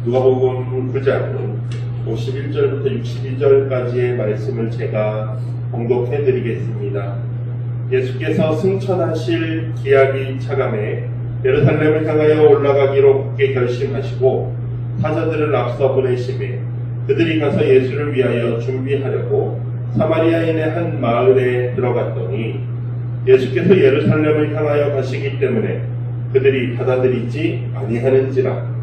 누가복음 9장 51절부터 62절까지의 말씀을 제가 봉독해 드리겠습니다. 예수께서 승천하실 기약이 차감해 예루살렘을 향하여 올라가기로 굳게 결심하시고 사자들을 앞서 보내시매 그들이 가서 예수를 위하여 준비하려고 사마리아인의 한 마을에 들어갔더니 예수께서 예루살렘을 향하여 가시기 때문에 그들이 받아들이지 아니하는지라.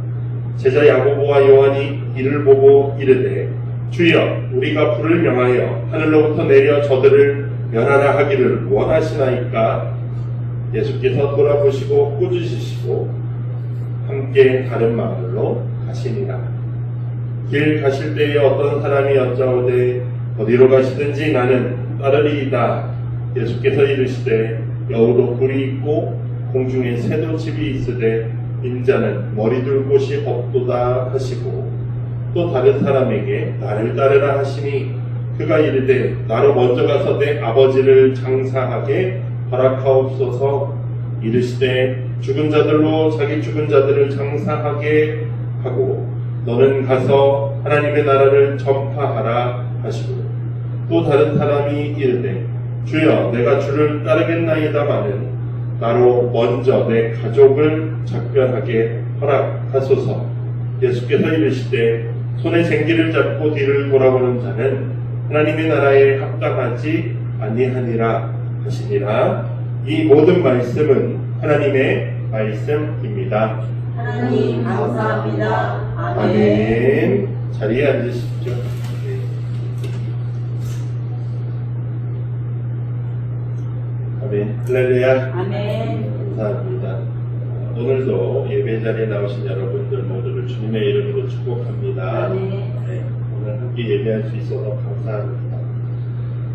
제자 야고보와 요한이 이를 보고 이르되 주여 우리가 불을 명하여 하늘로부터 내려 저들을 멸하라 하기를 원하시나이까. 예수께서 돌아보시고 꾸짖으시고 함께 다른 마을로 가시니라. 길 가실 때에 어떤 사람이 여짜오되 어디로 가시든지 나는 따르리이다. 예수께서 이르시되 여우도 굴이 있고 공중에 새도 집이 있으되 인자는 머리 둘 곳이 없도다 하시고 또 다른 사람에게 나를 따르라 하시니 그가 이르되 나로 먼저 가서 내 아버지를 장사하게 허락하옵소서. 이르시되 죽은 자들로 자기 죽은 자들을 장사하게 하고 너는 가서 하나님의 나라를 전파하라 하시고 또 다른 사람이 이르되 주여 내가 주를 따르겠나이다마는 나로 먼저 내 가족을 작별하게 허락하소서. 예수께서 이르시되 손에 쟁기를 잡고 뒤를 돌아보는 자는 하나님의 나라에 합당하지 아니하니라 하시니라. 이 모든 말씀은 하나님의 말씀입니다. 하나님 감사합니다. 아멘. 자리에 앉으십시오. 아멘. 할렐루야. 아멘. 감사합니다. 오늘도 예배 자리에 나오신 여러분들 모두를 주님의 이름으로 축복합니다. 아멘. 네, 오늘 함께 예배할 수 있어서 감사합니다.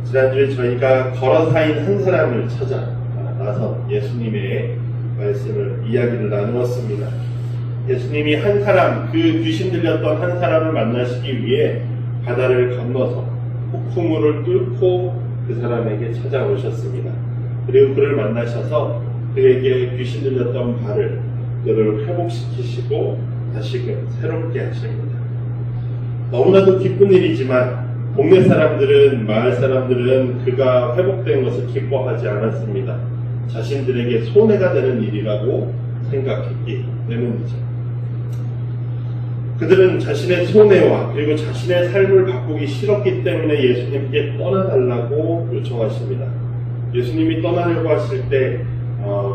지난주에 저희가 걸어 사인 한 사람을 찾아 나서 예수님의 말씀을 이야기를 나누었습니다. 예수님이 한 사람, 그 귀신 들렸던 한 사람을 만나시기 위해 바다를 건너서 폭풍우를 뚫고 그 사람에게 찾아오셨습니다. 그리고 그를 만나셔서 그에게 귀신 들렸던 발을 그를 회복시키시고 다시금 새롭게 하십니다. 너무나도 기쁜 일이지만 동네 사람들은, 마을 사람들은 그가 회복된 것을 기뻐하지 않았습니다. 자신들에게 손해가 되는 일이라고 생각했기 때문이죠. 그들은 자신의 손해와 그리고 자신의 삶을 바꾸기 싫었기 때문에 예수님께 떠나달라고 요청하십니다. 예수님이 떠나려고 하실 때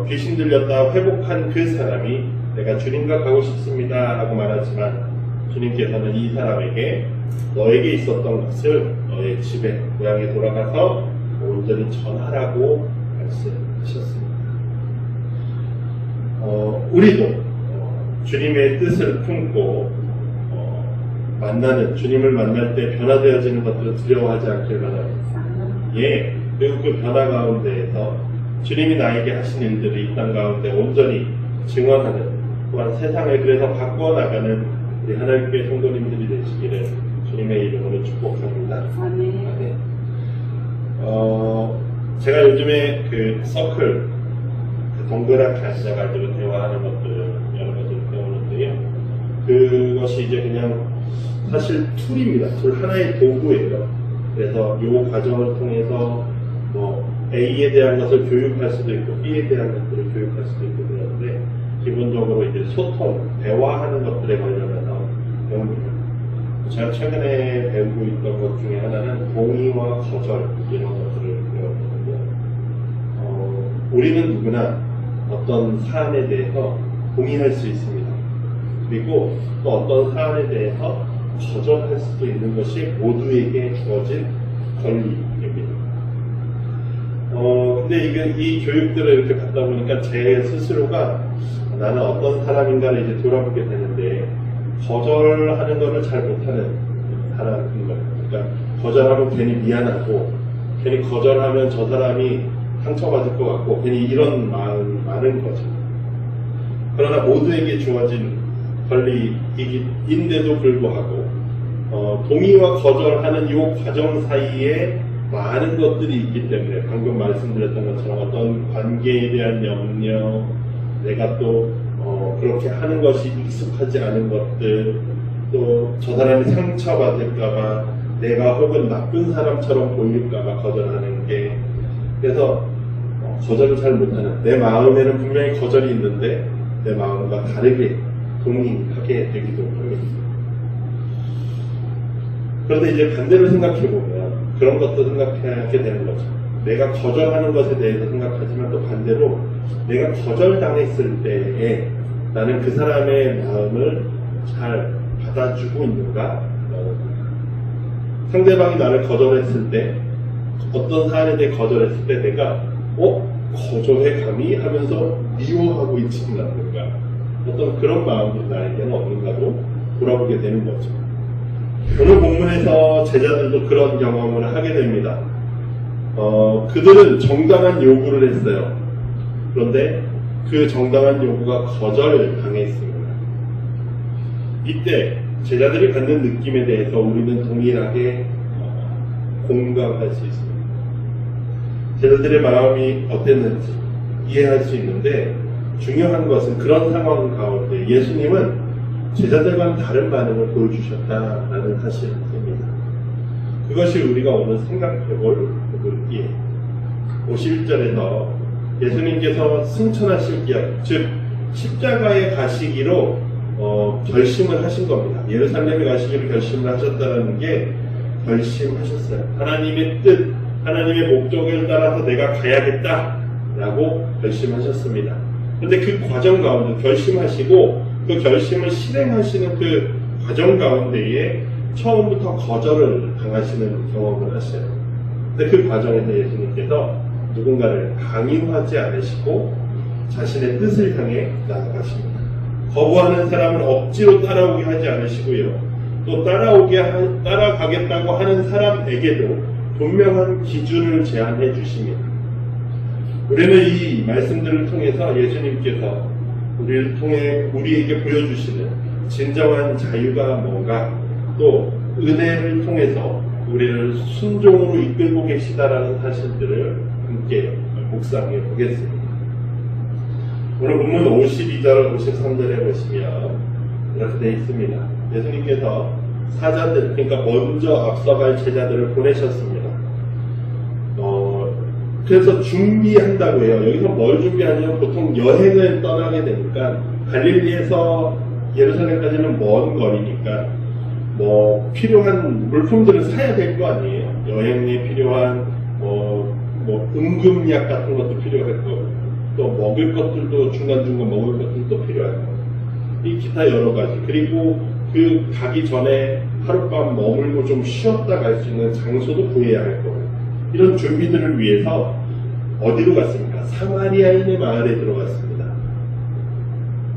귀신 들렸다 회복한 그 사람이 내가 주님과 가고 싶습니다 라고 말하지만 주님께서는 이 사람에게 너에게 있었던 것을 너의 집에 고향에 돌아가서 온전히 전하라고 말씀하셨습니다. 우리도 주님의 뜻을 품고 주님을 만날 때 변화되어지는 것들을 두려워하지 않길 바랍니다. 예, 그리고 그 변화 가운데에서 주님이 나에게 하신 일들을 이 땅 가운데 온전히 증언하는, 또한 세상을 그래서 바꾸어 나가는 우리 하나님께 성도님들이 되시기를 주님의 이름으로 축복합니다. 아멘. 제가 요즘에 그 서클, 동그랗게 앉아가지고 대화하는 것들 여러 가지를 배우는데요. 그것이 이제 그냥 사실 툴입니다. 툴 하나의 도구예요. 그래서 이 과정을 통해서 A에 대한 것을 교육할 수도 있고 B에 대한 것들을 교육할 수도 있고 그러는데 기본적으로 이제 소통, 대화하는 것들에 관련해서 배웁니다. 제가 최근에 배우고 있던 것 중에 하나는 동의와 거절 이런 것들을 배웠거든요. 우리는 누구나 어떤 사안에 대해서 동의할 수 있습니다. 그리고 또 어떤 사안에 대해서 거절할 수도 있는 것이 모두에게 주어진 권리입니다. 근데 이 교육들을 이렇게 받다 보니까 제 스스로가 나는 어떤 사람인가를 이제 돌아보게 되는데 거절하는 거를 잘 못하는 사람인 거예요. 그러니까 거절하면 괜히 미안하고 괜히 거절하면 저 사람이 상처받을 것 같고 괜히 이런 마음 많은 거죠. 그러나 모두에게 주어진 권리인데도 불구하고 동의와 거절하는 이 과정 사이에 많은 것들이 있기 때문에 방금 말씀드렸던 것처럼 어떤 관계에 대한 염려, 내가 또 그렇게 하는 것이 익숙하지 않은 것들, 또 저 사람이 상처받을까봐 내가 혹은 나쁜 사람처럼 보일까봐 거절하는 게, 그래서 거절을 잘 못하는, 내 마음에는 분명히 거절이 있는데 내 마음과 다르게 동의하게 되기도 합니다. 그런데 이제 반대로 생각해보면 그런 것도 생각하게 되는 거죠. 내가 거절하는 것에 대해서 생각하지만 또 반대로 내가 거절당했을 때에 나는 그 사람의 마음을 잘 받아주고 있는가? 상대방이 나를 거절했을 때, 어떤 사안에 대해 거절했을 때 내가 거절해 감히 하면서 미워하고 있지는 않는가? 어떤 그런 마음이 나에게는 없는가도 돌아보게 되는 거죠. 오늘 본문에서 제자들도 그런 경험을 하게 됩니다. 그들은 정당한 요구를 했어요. 그런데 그 정당한 요구가 거절당했습니다. 이때 제자들이 갖는 느낌에 대해서 우리는 동일하게 공감할 수 있습니다. 제자들의 마음이 어땠는지 이해할 수 있는데, 중요한 것은 그런 상황 가운데 예수님은 제자들과는 다른 반응을 보여주셨다라는 사실입니다. 그것이 우리가 오늘 생각해볼 부분이에요. 51절에서 예수님께서 승천하실 기약, 즉 십자가에 가시기로 결심을 하신 겁니다. 예루살렘에 가시기로 결심을 하셨다는 게 결심하셨어요. 하나님의 뜻, 하나님의 목적을 따라서 내가 가야겠다라고 결심하셨습니다. 그런데 그 과정 가운데 결심하시고 그 결심을 실행하시는 그 과정 가운데에 처음부터 거절을 당하시는 경험을 하셔요. 근데 그 과정에서 예수님께서 누군가를 강요하지 않으시고 자신의 뜻을 향해 나아가십니다. 거부하는 사람을 억지로 따라오게 하지 않으시고요. 또 따라가겠다고 하는 사람에게도 분명한 기준을 제안해 주십니다. 우리는 이 말씀들을 통해서 예수님께서 우리를 통해 우리에게 보여주시는 진정한 자유가 뭔가, 또 은혜를 통해서 우리를 순종으로 이끌고 계시다라는 사실들을 함께 묵상해 보겠습니다. 오늘 본문 52절, 53절에 보시면 이렇게 되어 있습니다. 예수님께서 사자들, 그러니까 먼저 앞서갈 제자들을 보내셨습니다. 그래서 준비한다고 해요. 여기서 뭘 준비하냐면 보통 여행을 떠나게 되니까 갈릴리에서 예루살렘까지는 먼 거리니까 필요한 물품들을 사야 될 거 아니에요. 여행에 필요한 응급약 같은 것도 필요할 거고, 또 먹을 것들도 중간중간 먹을 것들도 필요할 거고, 이 기타 여러 가지, 그리고 그 가기 전에 하룻밤 머물고 좀 쉬었다 갈 수 있는 장소도 구해야 할 거고, 이런 준비들을 위해서 어디로 갔습니까? 사마리아인의 마을에 들어갔습니다.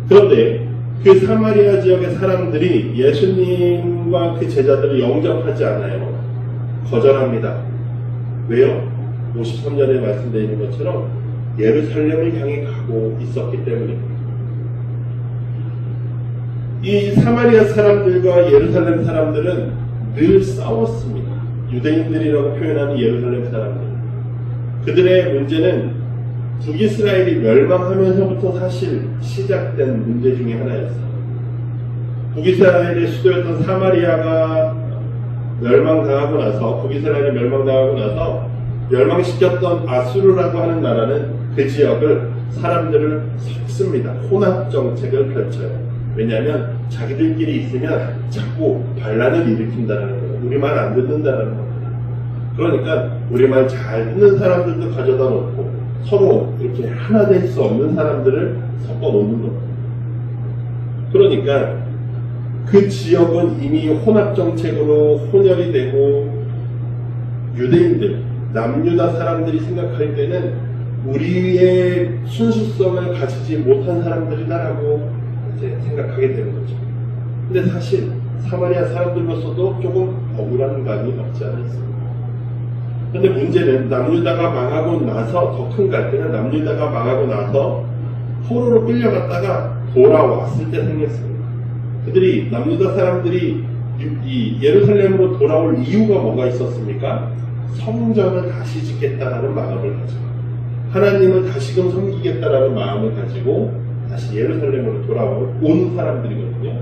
그런데 그 사마리아 지역의 사람들이 예수님과 그 제자들을 영접하지 않아요. 거절합니다. 왜요? 53절에 말씀되어 있는 것처럼 예루살렘을 향해 가고 있었기 때문입니다. 이 사마리아 사람들과 예루살렘 사람들은 늘 싸웠습니다. 유대인들이라고 표현하는 예루살렘 사람들. 그들의 문제는 북이스라엘이 멸망하면서부터 사실 시작된 문제 중에 하나였어요. 북이스라엘의 수도였던 사마리아가 멸망당하고 나서, 북이스라엘이 멸망당하고 나서 멸망시켰던 아수르라고 하는 나라는 그 지역을, 사람들을 섞습니다. 혼합 정책을 펼쳐요. 왜냐하면 자기들끼리 있으면 자꾸 반란을 일으킨다는 거예요. 우리 말 안 듣는다는 겁니다. 그러니까 우리 말 잘 듣는 사람들도 가져다 놓고 서로 이렇게 하나 될 수 없는 사람들을 섞어 놓는 겁니다. 그러니까 그 지역은 이미 혼합 정책으로 혼혈이 되고, 유대인들, 남유다 사람들이 생각할 때는 우리의 순수성을 가지지 못한 사람들이다라고 이제 생각하게 되는 거죠. 근데 사실 사마리아 사람들로서도 조금 억울한 감이 없지 않아 있습니다. 근데 문제는 남유다가 망하고 나서, 더 큰 갈등은 남유다가 망하고 나서 포로로 끌려갔다가 돌아왔을 때 생겼습니다. 그들이, 남유다 사람들이 이 예루살렘으로 돌아올 이유가 뭐가 있었습니까? 성전을 다시 짓겠다라는 마음을 가지고, 하나님을 다시금 섬기겠다라는 마음을 가지고 다시 예루살렘으로 돌아온 사람들이거든요.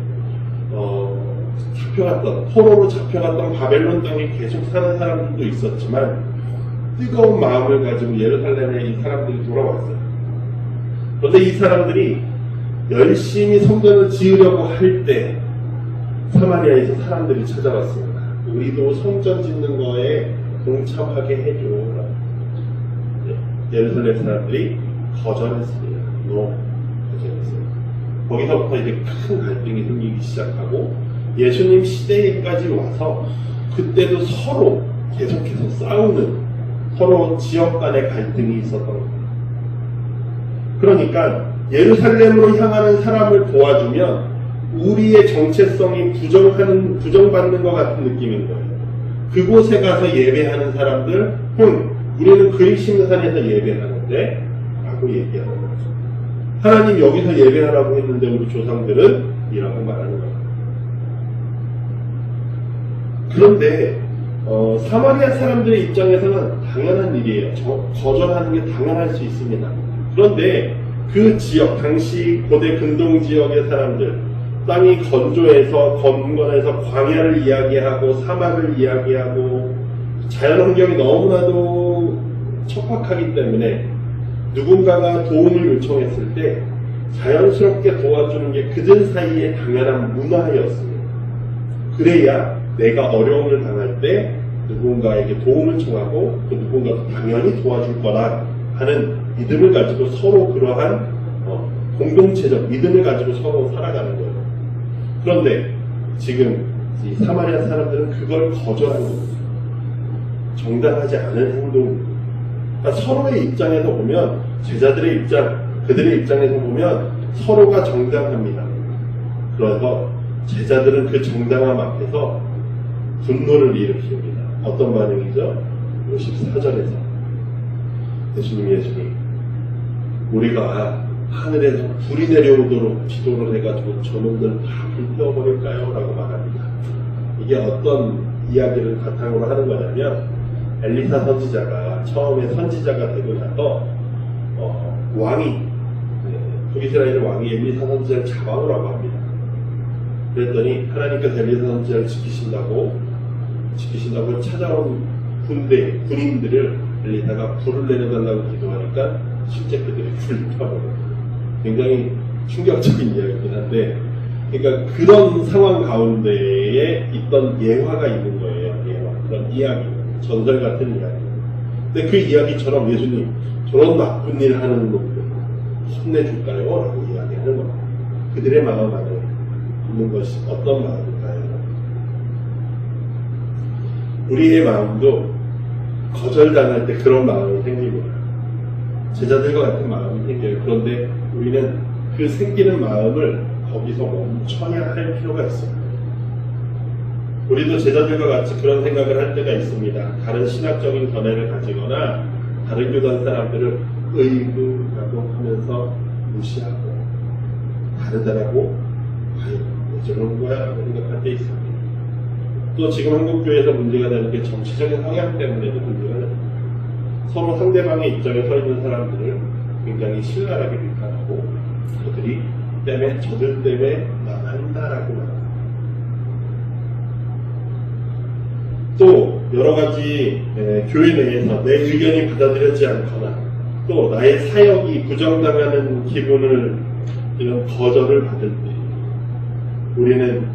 잡혀갔던, 포로로 잡혀갔던 바벨론 땅에 계속 사는 사람들도 있었지만 뜨거운 마음을 가지고 예루살렘에 이 사람들이 돌아왔어요. 그런데 이 사람들이 열심히 성전을 지으려고 할 때 사마리아에서 사람들이 찾아왔습니다. 우리도 성전 짓는 거에 동참하게 해줘. 예루살렘 사람들이 거절했습니다. 거절했어요. 거기서부터 이제 큰 갈등이 생기기 시작하고 예수님 시대에까지 와서 그때도 서로 계속해서 싸우는 서로 지역 간의 갈등이 있었던 겁니다. 그러니까 예루살렘으로 향하는 사람을 도와주면 우리의 정체성이 부정받는 것 같은 느낌인 거예요. 그곳에 가서 예배하는 사람들, 우리는 그리심산에서 예배하는데 라고 얘기하는 거죠. 하나님 여기서 예배하라고 했는데 우리 조상들은 이라고 말하는 거예요. 그런데 사마리아 사람들의 입장에서는 당연한 일이에요. 거절하는 게 당연할 수 있습니다. 그런데 그 지역, 당시 고대 근동 지역의 사람들, 땅이 건건해서 광야를 이야기하고 사막을 이야기하고 자연환경이 너무나도 척박하기 때문에 누군가가 도움을 요청했을 때 자연스럽게 도와주는 게 그들 사이의 당연한 문화였습니다. 그래야 내가 어려움을 당할 때 누군가에게 도움을 청하고 그 누군가도 당연히 도와줄 거라 하는 믿음을 가지고 서로 그러한 공동체적 믿음을 가지고 서로 살아가는 거예요. 그런데 지금 이 사마리아 사람들은 그걸 거절하는 겁니다. 정당하지 않은 행동입니다. 그러니까 서로의 입장에서 보면 제자들의 입장, 그들의 입장에서 보면 서로가 정당합니다. 그래서 제자들은 그 정당함 앞에서 분노를 일으킵니다. 어떤 반응이죠? 54절에서 예수님 우리가 하늘에서 불이 내려오도록 기도를 해가지고 저놈들 다 불태워버릴까요? 라고 말합니다. 이게 어떤 이야기를 바탕으로 하는 거냐면 엘리사 선지자가 처음에 선지자가 되고 나서 북이스라엘 왕이 엘리사 선지자를 잡아오라고 합니다. 그랬더니 하나님께서 엘리사 선지자를 지키신다고 찾아온 군인들을 엘리사가 불을 내려달라고 기도하니까 실제 그들이 불을 타버려요. 굉장히 충격적인 이야기이긴 한데, 그러니까 그런 상황 가운데에 있던 예화가 있는 거예요. 그런 이야기, 전설 같은 이야기. 근데 그 이야기처럼 예수님 저런 나쁜 일 하는 놈들 혼내줄까요? 라고 이야기하는 겁니다. 그들의 마음 안에 있는 것이 어떤 마음일까요? 우리의 마음도 거절당할 때 그런 마음이 생깁니다. 제자들과 같은 마음이 생겨요. 그런데 우리는 그 생기는 마음을 거기서 멈춰야 할 필요가 있습니다. 우리도 제자들과 같이 그런 생각을 할 때가 있습니다. 다른 신학적인 견해를 가지거나 다른 교단 사람들을 의무라고 하면서 무시하고 다르다라고 왜 저러는 거야? 라고 생각할 때 있습니다. 또 지금 한국교회에서 문제가 되는 게 정치적인 성향 때문에도 문제가 됩니다. 서로 상대방의 입장에 서 있는 사람들을 굉장히 신랄하게 비판하고 그들이 때문에 저들 때문에 나간다라고 말합니다. 또 여러 가지 교회 내에서 내 의견이 받아들여지지 않거나 또 나의 사역이 부정당하는 기분을 이런 거절을 받을 때 우리는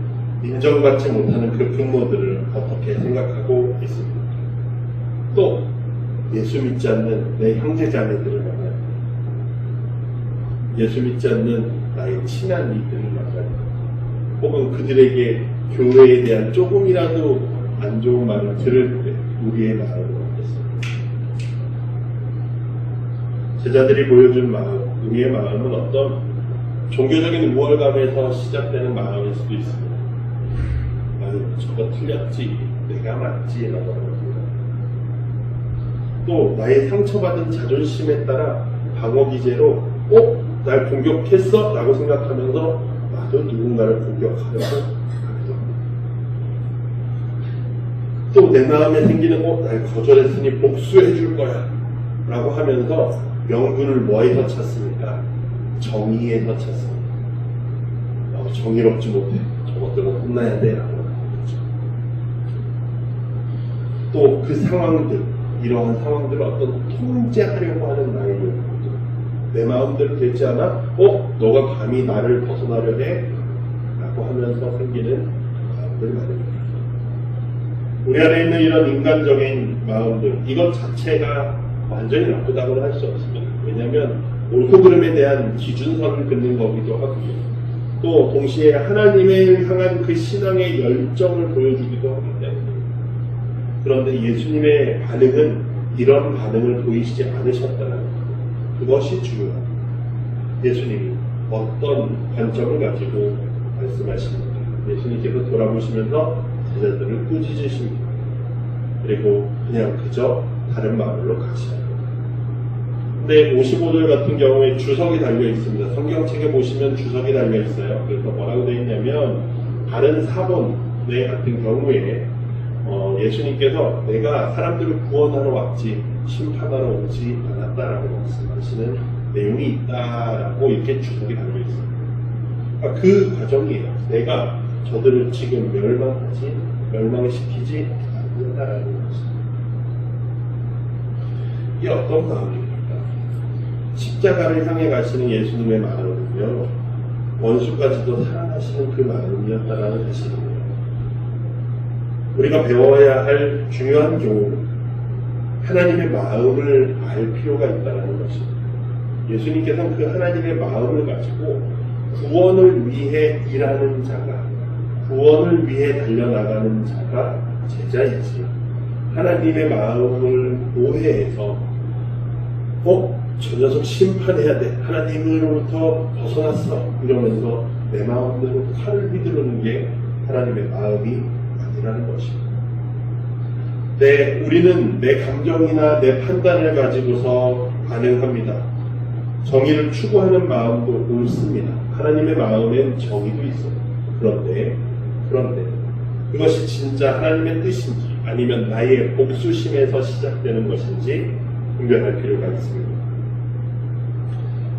인정받지 못하는 그 분노들을 어떻게 생각하고 있습니까? 또 예수 믿지 않는 내 형제자매들을 만나요. 예수 믿지 않는 나의 친한 이들을 만나요. 혹은 그들에게 교회에 대한 조금이라도 안 좋은 말을 들을 때 우리의 마음은 어떻습니까? 제자들이 보여준 마음, 우리의 마음은 어떤 종교적인 우월감에서 시작되는 마음일 수도 있습니다. 아유, 저거 틀렸지, 내가 맞지, 라고 하는 겁니다. 또 나의 상처받은 자존심에 따라 방어기제로 날 공격했어? 라고 생각하면서 나도 누군가를 공격하려고 하기도 합니다. 또 내 마음에 생기는 날 거절했으니 복수해 줄 거야 라고 하면서 명분을 뭐에서 찾습니까? 정의에서 찾습니다. 정의롭지 못해, 저것들은 혼나야 돼 라고 또 그 상황들, 이러한 상황들을 어떤 통제하려고 하는 나의 욕구들, 내 마음대로 되지 않아? 너가 감히 나를 벗어나려 해? 라고 하면서 생기는 마음들 말입니다. 우리 안에 있는 이런 인간적인 마음들, 이것 자체가 완전히 나쁘다고는 할 수 없습니다. 왜냐하면 옳고 그름에 대한 기준선을 긋는 거기도 하고요. 또 동시에 하나님을 향한 그 신앙의 열정을 보여주기도 하기 때문에. 그런데 예수님의 반응은 이런 반응을 보이시지 않으셨다는 것. 그것이 중요합니다. 예수님이 어떤 관점을 가지고 말씀하십니까? 예수님께서 돌아보시면서 제자들을 꾸짖으십니다. 그리고 그냥 그저 다른 마을로 가시라. 근데 55절 같은 경우에 주석이 달려 있습니다. 성경책에 보시면 주석이 달려 있어요. 그래서 뭐라고 되어 있냐면 다른 사본의 같은 경우에 예수님께서 내가 사람들을 구원하러 왔지 심판하러 오지 않았다라고 말씀하시는 내용이 있다라고 이렇게 주석이 달려 있습니다. 그 과정이에요. 내가 저들을 지금 멸망시키지 않는다라는 것입니다. 이게 어떤 마음입니까? 십자가를 향해 가시는 예수님의 마음은요, 원수까지도 사랑하시는 그 마음이었다라는 사실이에요. 우리가 배워야 할 중요한 교훈은 하나님의 마음을 알 필요가 있다는 것입니다. 예수님께서는 그 하나님의 마음을 가지고 구원을 위해 일하는 자가, 구원을 위해 달려나가는 자가 제자이지, 하나님의 마음을 오해해서 저 녀석 심판해야 돼, 하나님으로부터 벗어났어 이러면서 내 마음대로 칼을 휘두르는 게 하나님의 마음이 아니라는 것입니다. 우리는 내 감정이나 내 판단을 가지고서 반응합니다. 정의를 추구하는 마음도 옳습니다. 하나님의 마음엔 정의도 있어요. 그런데 그것이 진짜 하나님의 뜻인지 아니면 나의 복수심에서 시작되는 것인지 분별할 필요가 있습니다.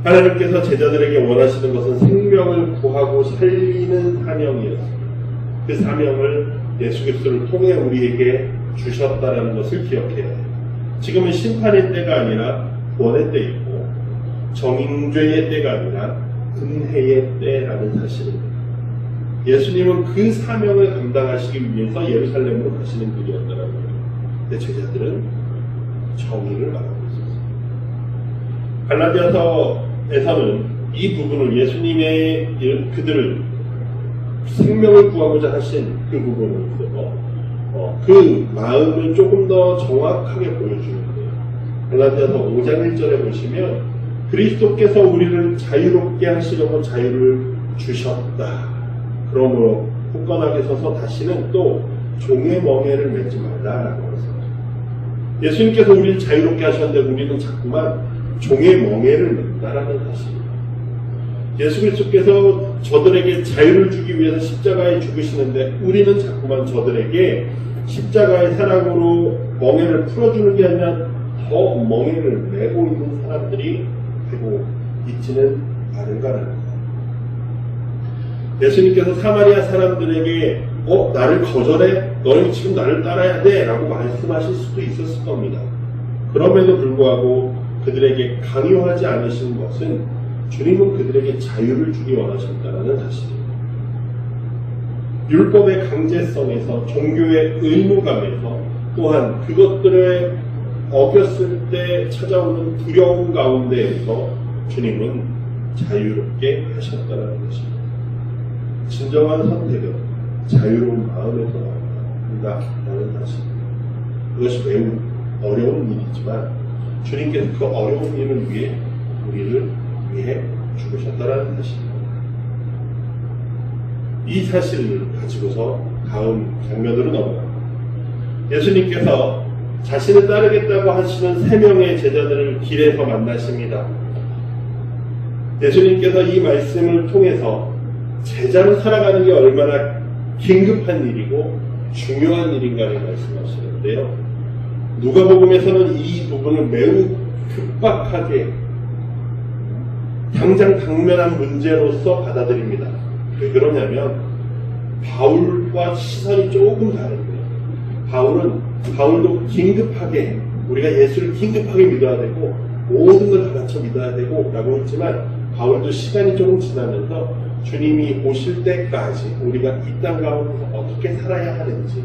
하나님께서 제자들에게 원하시는 것은 생명을 구하고 살리는 사명이었습니다. 그 사명을 예수 그리스도를 통해 우리에게 주셨다는 것을 기억해야 해요. 지금은 심판의 때가 아니라 구원의 때이고 정인죄의 때가 아니라 은혜의 때라는 사실입니다. 예수님은 그 사명을 감당하시기 위해서 예루살렘으로 가시는 길이었다는 거예요. 근데 제자들은 정의를 말하고 있었어요. 갈라디아서에서는 이 부분을 예수님의 그들을 생명을 구하고자 하신 그 부분을 그 마음을 조금 더 정확하게 보여주는데요. 갈라디아서 5장 1절에 보시면 그리스도께서 우리를 자유롭게 하시려고 자유를 주셨다. 그러므로 굳건하게 서서 다시는 또 종의 멍에를 매지 말라라고 했습니다. 예수님께서 우리를 자유롭게 하셨는데 우리는 자꾸만 종의 멍에를 맨다라는 사실입니다. 예수 그리스도께서 저들에게 자유를 주기 위해서 십자가에 죽으시는데 우리는 자꾸만 저들에게 십자가의 사랑으로 멍에를 풀어주는 게 아니라 더 멍에를 메고 있는 사람들이 되고 있지는 않은가라는 거예요. 예수님께서 사마리아 사람들에게 나를 거절해? 너희 지금 나를 따라야 돼? 라고 말씀하실 수도 있었을 겁니다. 그럼에도 불구하고 그들에게 강요하지 않으신 것은 주님은 그들에게 자유를 주기 원하셨다는 사실입니다. 율법의 강제성에서 종교의 의무감에서 또한 그것들을 어겼을 때 찾아오는 두려움 가운데에서 주님은 자유롭게 하셨다는 것입니다. 진정한 선택은 자유로운 마음에서 나온다라는 사실입니다. 그것이 매우 어려운 일이지만 주님께서 그 어려운 일을 위해 우리를 위해 죽으셨다라는 사실입니다. 이 사실을 가지고서 다음 장면으로 넘어갑니다. 예수님께서 자신을 따르겠다고 하시는 3명의 제자들을 길에서 만나십니다. 예수님께서 이 말씀을 통해서 제자로 살아가는 게 얼마나 긴급한 일이고 중요한 일인가를 말씀하시는데요. 누가복음에서는 이 부분을 매우 급박하게 당장 당면한 문제로서 받아들입니다. 왜 그러냐면 바울과 시선이 조금 다른데요. 바울은 바울도 긴급하게 우리가 예수를 긴급하게 믿어야 되고 모든 걸 다 갖춰 믿어야 되고 라고 했지만 바울도 시간이 조금 지나면서 주님이 오실 때까지 우리가 이 땅 가운데서 어떻게 살아야 하는지,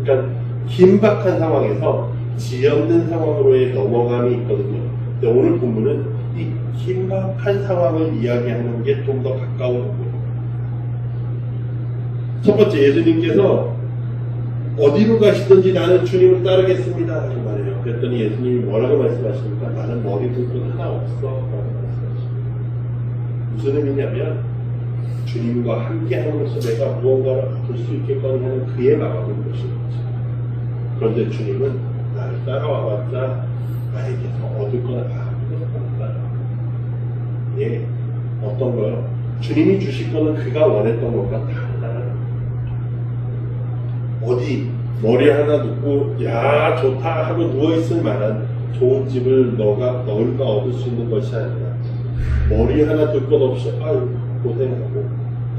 그러니까 긴박한 상황에서 지연된 상황으로의 넘어감이 있거든요. 근데 오늘 본문은 이 긴박한 상황을 이야기하는 게 좀 더 가까운 부분입니다. 첫 번째, 예수님께서 어디로 가시든지 나는 주님을 따르겠습니다 라고 말해요. 그랬더니 예수님이 뭐라고 말씀하십니까? 나는 머리 둘 것 하나 없어 라고 말씀하십니다. 무슨 의미냐면 주님과 함께 함으로써 내가 무언가를 얻을 수 있겠거니 하는 그의 마음을 보시는 거죠. 그런데 주님은 나를 따라와봤자 나에게서 얻을 거나 아무것도 없다. 예, 어떤 거요? 주님이 주실 거는 그가 원했던 것과 다르다. 어디 머리 하나 놓고 야 좋다 하고 누워있을 만한 좋은 집을 너가 얻을 수 있는 것이 아니라 머리 하나 둘 것 없이 아유 고생하고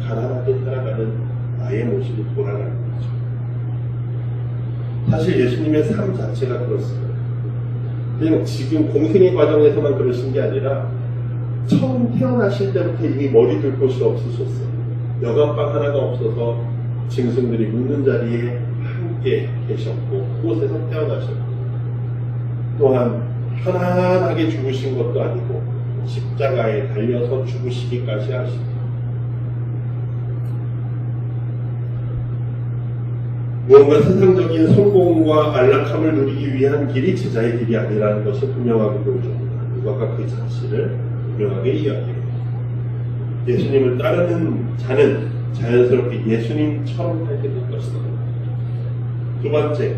가난하게 살아가는 나의 모습이 돌아가는 거죠. 사실 예수님의 삶 자체가 그렇습니다. 그냥 지금 공생의 과정에서만 그러신 게 아니라 처음 태어나실 때부터 이미 머리 둘 곳이 없으셨어요. 여간방 하나가 없어서 짐승들이 묻는 자리에 함께 계셨고 그곳에서 태어나셨고, 또한 편안하게 죽으신 것도 아니고 십자가에 달려서 죽으시기까지 하시고, 무언가 세상적인 성공과 안락함을 누리기 위한 길이 제자의 길이 아니라는 것을 분명하게 보여줍니다. 누가가 그 사실을 분명하게 이야기해요. 예수님을 따르는 자는 자연스럽게 예수님처럼 살게 될 것이다. 두 번째,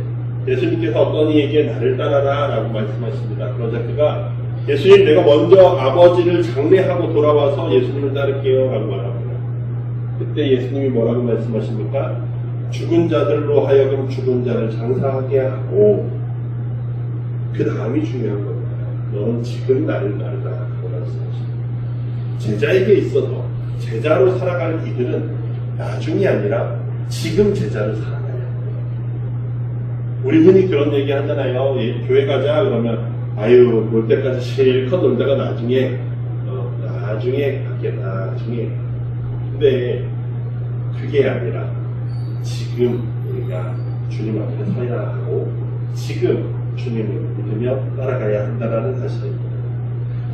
예수님께서 어떤 이에게 나를 따라라 라고 말씀하십니다. 그러자 그가 예수님 내가 먼저 아버지를 장례하고 돌아와서 예수님을 따를게요 라고 말합니다. 그때 예수님이 뭐라고 말씀하십니까? 죽은 자들로 하여금 죽은 자를 장사하게 하고 그 다음이 중요한 겁니다. 너는 지금 나를 따르라 라고 말씀하십니다. 제자에게 있어서 제자로 살아가는 이들은 나중이 아니라 지금 제자로 살아가야 합니다. 우리 흔히 그런 얘기 하잖아요. 교회 가자 그러면 아유 놀 때까지 실컷 놀다가 나중에 갈게 나중에. 근데 그게 아니라 지금 우리가 주님 앞에 서야 하고 지금 주님을 믿으며 따라가야 한다는 사실입니다.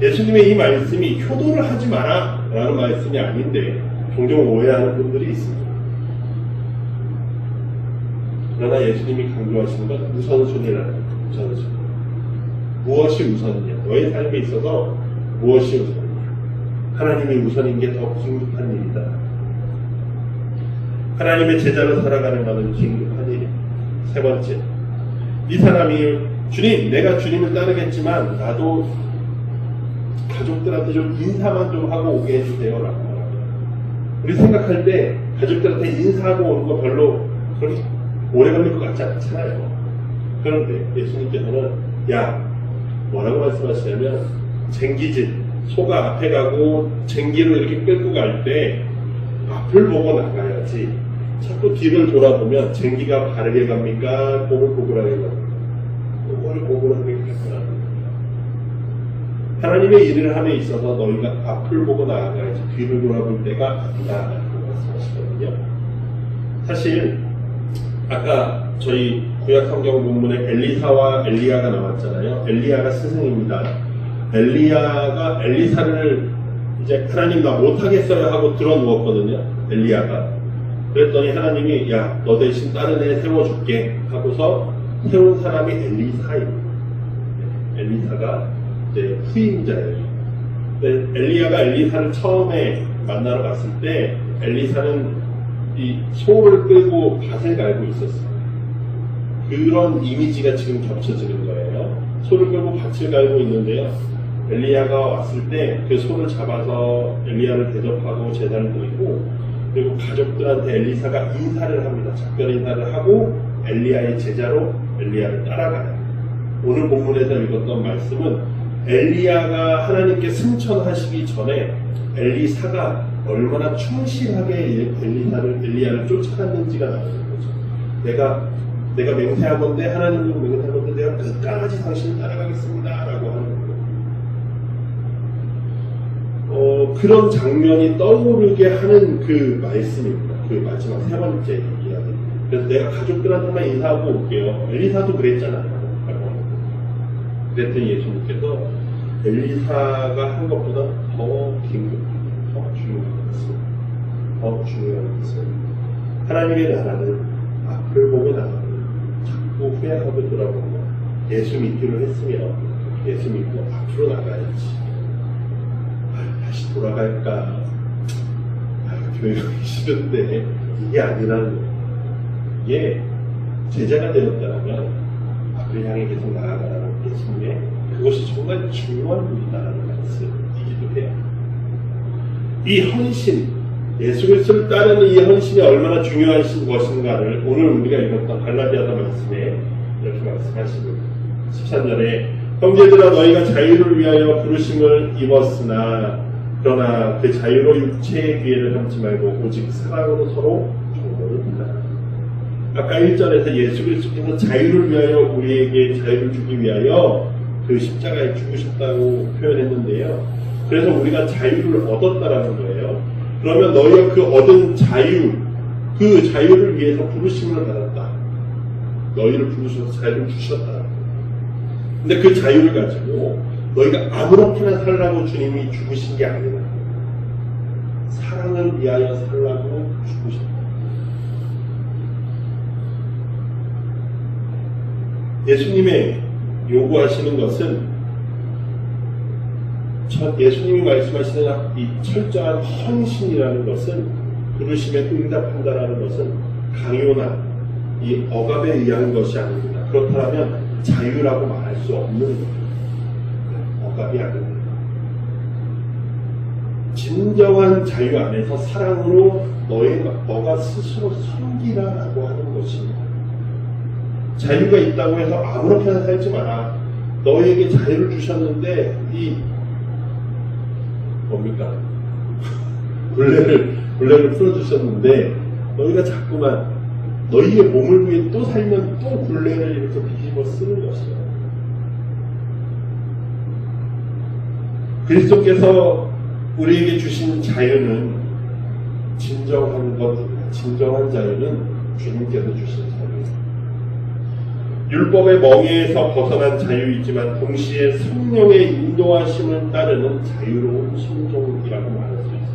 예수님의 이 말씀이 효도를 하지 마라 라는 말씀이 아닌데 종종 오해하는 분들이 있습니다. 그러나 예수님이 강조하시는 건 우선순위라는 거예요. 우선순위. 무엇이 우선이냐? 너의 삶에 있어서 무엇이 우선이냐? 하나님이 우선인 게 더 긴급한 일이다. 하나님의 제자로 살아가는 것은 긴급한 일입니다. 세 번째, 이 사람이 주님, 내가 주님을 따르겠지만 나도 가족들한테 좀 인사만 좀 하고 오게 해주세요 라고 말합니다. 우리 생각할 때 가족들한테 인사하고 오는 거 별로 그렇게 오래 걸릴 것 같지 않잖아요. 그런데 예수님께서는 뭐라고 말씀하시냐면 쟁기짓 소가 앞에 가고 쟁기로 이렇게 끌고 갈 때 앞을 보고 나가야지 자꾸 뒤를 돌아보면 쟁기가 바르게 갑니까? 보글보글하게 갑니까? 보글보글하게 갑니다. 하나님의 일을 함에 있어서 너희가 앞을 보고 나아가야지 뒤를 돌아볼 때가 아니다 라고 말씀하시거든요. 사실 아까 저희 구약 성경 본문에 엘리사와 엘리야가 나왔잖아요. 엘리야가 스승입니다. 엘리야가 엘리사를 이제 하나님 나 못하겠어요 하고 들어누웠거든요. 엘리야가. 그랬더니 하나님이 너 대신 다른 애 세워줄게 하고서 세운 사람이 엘리사입니다. 엘리사가 이제 후임자예요. 엘리야가 엘리사를 처음에 만나러 갔을 때 엘리사는 이 소를 끌고 밭을 갈고 있었어요. 그런 이미지가 지금 겹쳐지는 거예요. 소를 끌고 밭을 갈고 있는데요. 엘리야가 왔을 때 그 소를 잡아서 엘리야를 대접하고 제단을 드리고, 그리고 가족들한테 엘리사가 인사를 합니다. 작별 인사를 하고 엘리야의 제자로 엘리야를 따라가요. 오늘 본문에서 읽었던 말씀은 엘리야가 하나님께 승천하시기 전에 엘리사가 얼마나 충실하게 엘리야를 쫓아갔는지가 나오는 거죠. 내가 내가 맹세하건대 하나님은 맹세하건대 내가 끝까지 당신을 따라가겠습니다 라고 하는 거예요. 그런 장면이 떠오르게 하는 그 말씀입니다. 그 마지막 세 번째 이야기. 그래서 내가 가족들한테만 인사하고 올게요. 엘리사도 그랬잖아요. 그랬더니 예수님께서 엘리사가 한 것보다 더 긴급, 더 중요한 것은 하나님의 나라는 앞을 보고 나가고 자꾸 후회하고 돌아보고 예수 믿기로 했으면 예수 믿고 앞으로 나가야지. 다시 돌아갈까? 교회가 싫은데 이게 아니라는 거예요. 이게 제자가 되었다면 앞을 향해 계속 나아가라는 예수님의 그것이 정말 중요한 일이다라는 말씀이기도 해요. 이 헌신, 예수 그리스도를 따르는 이 헌신이 얼마나 중요한 것인가를 오늘 우리가 읽었던 갈라디아서 말씀에 이렇게 말씀하시고 13절에 형제들아 너희가 자유를 위하여 부르심을 입었으나 그러나 그 자유로 육체의 기회를 삼지 말고 오직 사랑으로 서로 정보를 받아라. 아까 1절에서 예수 그리스도께서 자유를 위하여 우리에게 자유를 주기 위하여 그 십자가에 죽으셨다고 표현했는데요. 그래서 우리가 자유를 얻었다라는 거예요. 그러면 너희가 그 얻은 자유, 그 자유를 위해서 부르심을 받았다. 너희를 부르셔서 자유를 주셨다. 근데 그 자유를 가지고 너희가 아무렇게나 살라고 주님이 죽으신 게 아니라 사랑을 위하여 살라고 죽으셨다. 예수님의 요구하시는 것은 예수님이 말씀하시는 이 철저한 헌신이라는 것은 부르심에 응답한다라는 것은 강요나 이 억압에 의한 것이 아닙니다. 그렇다면 자유라고 말할 수 없는 거예요. 억압이 아닙니다. 진정한 자유 안에서 사랑으로 너가 스스로 섬기라라고 하는 것입니다. 자유가 있다고 해서 아무렇게나 살지 마라. 너에게 자유를 주셨는데 이 뭡니까? 굴레를 풀어주셨는데 너희가 자꾸만 너희의 몸을 위해 또 살면 또 굴레를 이렇게 뒤집어 쓰는 것이에요. 그리스도께서 우리에게 주신 자유는 진정한 것입니다. 진정한 자유는 주님께서 주신 자유입니다. 율법의 멍에에서 벗어난 자유이지만 동시에 성령의 인도하심을 따르는 자유로운 순종이라고 말할 수 있습니다.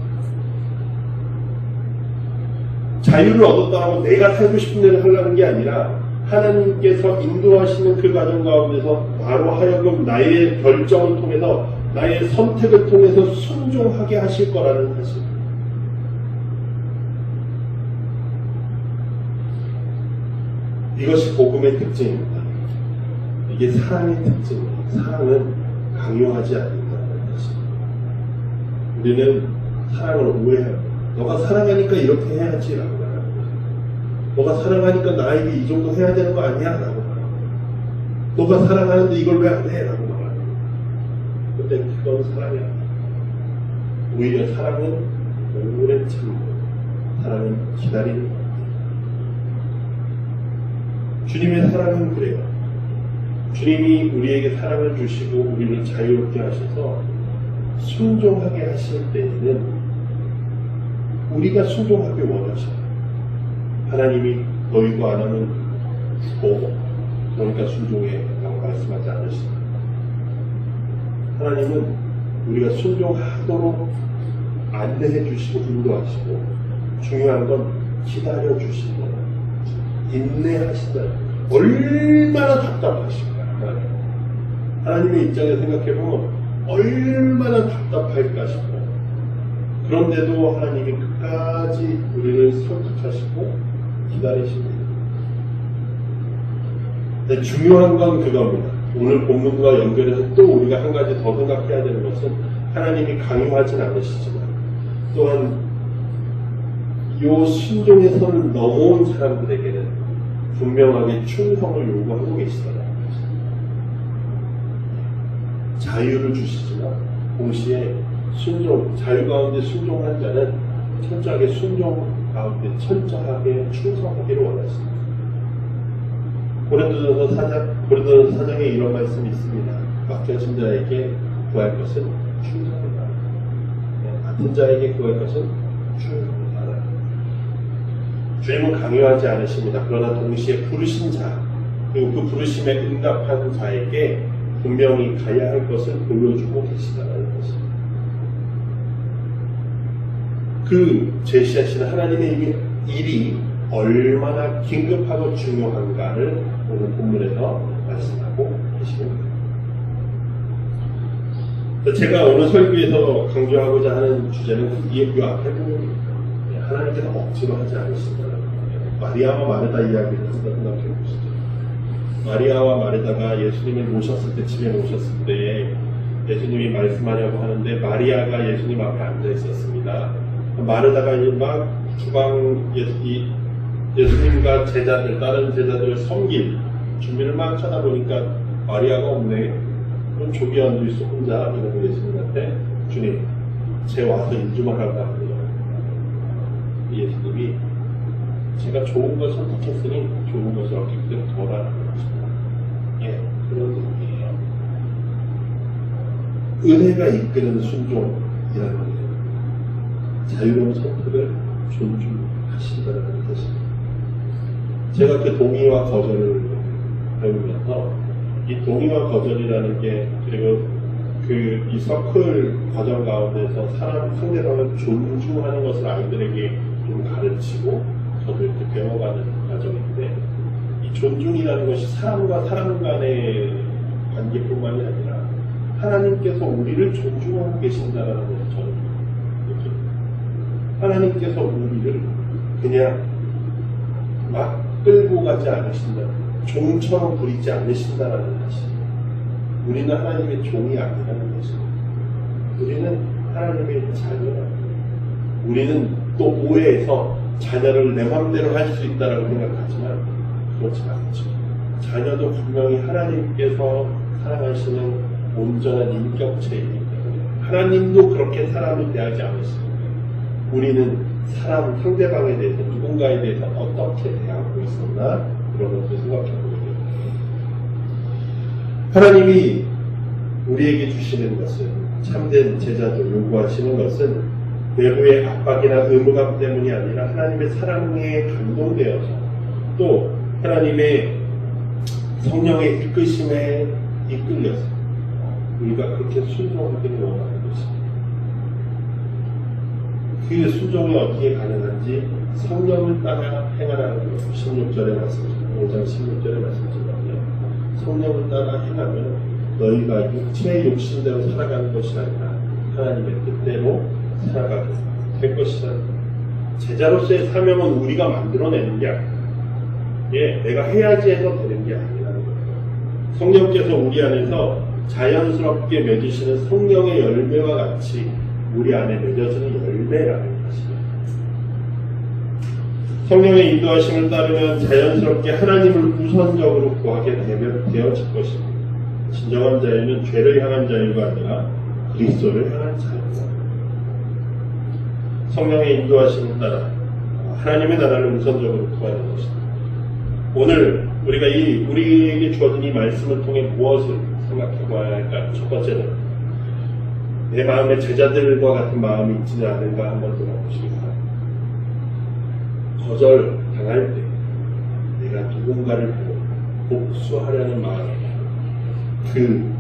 자유를 얻었다고 내가 살고 싶은 대로 하려는 게 아니라 하나님께서 인도하시는 그 과정 가운데서 나로 하여금 나의 결정을 통해서 나의 선택을 통해서 순종하게 하실 거라는 사실. 이것이 복음의 특징입니다. 이게 사랑의 특징입니다. 사랑은 강요하지 않는다는 것입니다. 우리는 사랑을 오해해요. 너가 사랑하니까 이렇게 해야지 라고 말합니다. 너가 사랑하니까 나에게 이 정도 해야 되는 거 아니야? 라고 말합니다. 너가 사랑하는데 이걸 왜 안 해? 라고 말합니다. 근데 그건 사랑이 아니야. 오히려 사랑은 오래 참고 사랑은 기다리는 것. 주님의 사랑은 그래요. 주님이 우리에게 사랑을 주시고 우리를 자유롭게 하셔서 순종하게 하실 때에는 우리가 순종하기 원하셔요. 하나님이 너희도 안 하면 죽어. 그러니까 순종해 라고 말씀하지 않으십니다. 하나님은 우리가 순종하도록 안내해 주시고 인도하시고 중요한 건 기다려 주신다. 인내하신다. 얼마나 답답하실까. 하나님의 입장에서 생각해보면 얼마나 답답할까 싶어요. 그런데도 하나님이 끝까지 우리를 설득하시고 기다리십니다. 근데 중요한 건 그겁니다. 오늘 본문과 연결해서 또 우리가 한 가지 더 생각해야 되는 것은 하나님이 강요하진 않으시지만 또한 이 순종의 선을 넘어온 사람들에게는 분명하게 충성을 요구하고 계시더라고요. 자유를 주시지만 동시에 순종, 자유 가운데 순종한 자는 철저하게 순종 가운데 철저하게 충성하기를 원하십니다. 고린도전서 4장에 이런 말씀이 있습니다. 맡겨진 자에게 구할 것은 충성을 하라. 맡은 자에게 구할 것은 충성을 하라. 주님은 강요하지 않으십니다. 그러나 동시에 부르신 자, 그리고 그 부르심에 응답한 자에게 분명히 가야 할 것을 보여주고 계시다는 것입니다. 그 제시하시는 하나님의 일이 얼마나 긴급하고 중요한가를 오늘 본문에서 말씀하고 계십니다. 제가 오늘 설교에서 강조하고자 하는 주제는 이 앞에 보면 하나님께서 억지로 하지 않으신다는 거예요. 마리아와 마르다 이야기를 한번 생각해 보시죠. 마리아와 마르다가 예수님을 모셨을 때, 집에 모셨을 때 예수님이 말씀하려고 하는데 마리아가 예수님 앞에 앉아 있었습니다. 마르다가 막 주방 예수님과 제자들, 다른 제자들을 섬길 준비를 막 쳐다보니까 마리아가 없네. 그럼 저기 앉아있어 혼자 이러고 예수님한테 주님 제 와서 일 좀 하라고 하네요. 예수님이 제가 좋은 걸 선택했으니 좋은 것을 얻기 때문에 덜하라는 것입니다. 예, 그런 의미예요. 은혜가 이끄는 순종이라는 거예요. 자유로운 선택을 존중하신다는 뜻입니다. 제가 그 동의와 거절을 배우면서 이 동의와 거절이라는 게 그리고 이 서클 과정 가운데서 상대방을 존중하는 것을 아이들에게 좀 가르치고 저도 이렇게 배워가는 과정인데 이 존중이라는 것이 사람과 사람 간의 관계뿐만이 아니라 하나님께서 우리를 존중하고 계신다는 것을 저는 느낍니다. 하나님께서 우리를 그냥 막 끌고 가지 않으신다. 종처럼 부리지 않으신다라는 것입니다. 우리는 하나님의 종이 아니라는 것입니다. 우리는 하나님의 자녀라. 우리는 또 오해해서 자녀를 내 맘대로 할 수 있다라고 생각하지만 그렇지 않죠. 자녀도 분명히 하나님께서 사랑하시는 온전한 인격체이기 때문에 하나님도 그렇게 사람을 대하지 않으십니다. 우리는 상대방에 대해서 누군가에 대해서 어떻게 대하고 있었나 그런 것을 생각해보게 됩니다. 하나님이 우리에게 주시는 것은 참된 제자도 요구하시는 것은 외부의 압박이나 의무감 때문이 아니라 하나님의 사랑에 감동되어서 또 하나님의 성령의 이끄심에 이끌려서 우리가 그렇게 순종하기를 원하는 것입니다. 그 순종이 어떻게 가능한지 성령을 따라 행하라는 것 16절의 말씀입니다. 5장 16절의 말씀이거든요. 성령을 따라 행하면 너희가 육체의 욕심대로 살아가는 것이 아니라 하나님의 뜻대로 살아가게 될 것이다. 제자로서의 사명은 우리가 만들어내는 게 아니라 내가 해야지 해서 되는 게 아니라는 거예요. 성령께서 우리 안에서 자연스럽게 맺으시는 성령의 열매와 같이 우리 안에 맺어지는 열매라는 것입니다. 성령의 인도하심을 따르면 자연스럽게 하나님을 우선적으로 구하게 되어질 것입니다. 진정한 자유는 죄를 향한 자유가 아니라 그리스도를 향한 자유입니다. 성령의 인도하심을 따라 하나님의 나라를 우선적으로 구하는 것입니다. 오늘 우리가 우리에게 주어진 이 말씀을 통해 무엇을 생각해 봐야 할까요? 첫 번째는 내 마음에 제자들과 같은 마음이 있지는 않은가 한번 돌아보시기 바랍니다. 거절 당할 때 내가 누군가를 복수하려는 마음, 그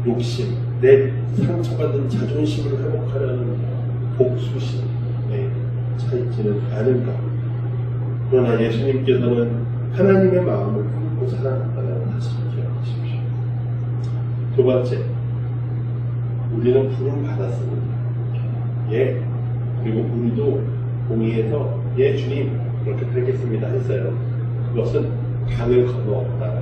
욕심, 내 상처받은 자존심을 회복하려는 복수심에 차 있지는 않은가. 그러나 예수님께서는 하나님의 마음을 품고 살아갔다는 사실을 기억하십시오. 두 번째, 우리는 부름 받았습니다. 그리고 우리도 동의해서 주님 그렇게 살겠습니다 했어요. 그것은 강을 건너왔다.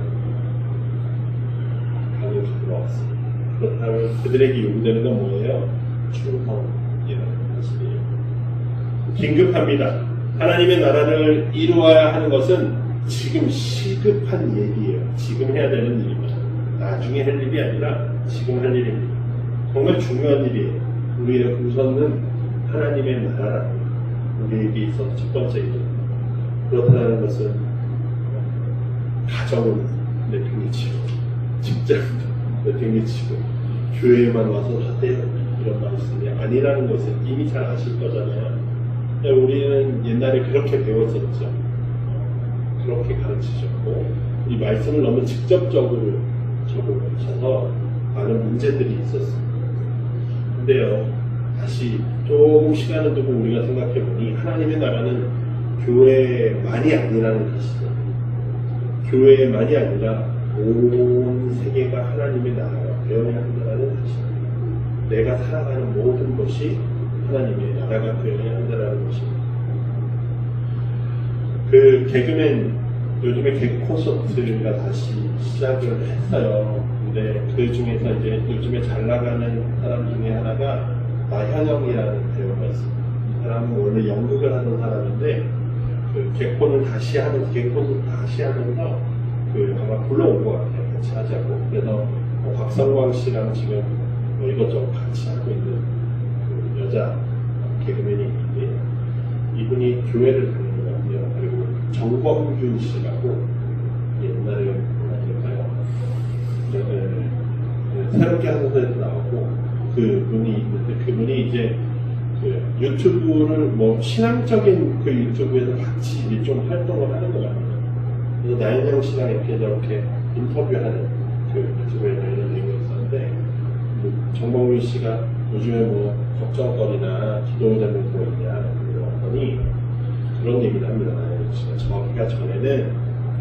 강을 건너왔습니다. 그렇다면 그들에게 요구되는 건 뭐예요? 충성이라는 사실이에요. 긴급합니다. 하나님의 나라를 이루어야 하는 것은 지금 시급한 일이에요. 지금 해야 되는 일입니다. 나중에 할 일이 아니라 지금 할 일입니다. 정말 중요한 일이에요. 우리의 우선은 하나님의 나라라는 우리에게 있어서 첫 번째 일입니다. 그렇다는 것은 가정은 내팽개치고 직장도 내팽개치고 교회에만 와서 하세요 이런 말씀이 아니라는 것을 이미 잘 아실 거잖아요. 우리는 옛날에 그렇게 배웠었죠. 그렇게 가르치셨고 이 말씀을 너무 직접적으로 적용하셔서 많은 문제들이 있었습니다. 근데요, 다시 조금 시간을 두고 우리가 생각해보니 하나님의 나라는 교회만이 아니라는 것이죠. 교회만이 아니라 온 세계가 하나님의 나라가 되어야 한다는 것입니다. 내가 살아가는 모든 것이 하나님의 나라가 되어야 한다는 것입니다. 그 개그맨, 요즘에 개그 콘서트가 다시 시작을 했어요. 근데 그 중에서 이제 요즘에 잘 나가는 사람 중에 하나가 나현영이라는 배우가 있습니다. 이 사람은 원래 연극을 하는 사람인데 그 개콘을 다시 하면서 개콘을 다시 하면서 그 아마 불러온 것 같아요. 같이 하자고. 그래서 박성광 씨랑 지금 이것저것 같이 하고 있는 그 여자 개그맨이 있는데 이분이 교회를 다니는 것 같아요. 그리고 정범균 씨라고 옛날에 아닐까요? 새롭게 하면서 나오고 그분이 있는데 그분이 이제 그 유튜브를 뭐 신앙적인 그 유튜브에서 같이 이제 좀 활동을 하는 것 같아요. 그래서 나연영 씨랑 이렇게 저렇게 인터뷰하는 그 유튜브에서 이런 얘기가 있었는데 정범균 씨가 요즘에 뭐 걱정거리나 기도 제목 뭐 있냐 그러더니 그런 얘기를 합니다. 나연영 씨가 저기가 전에는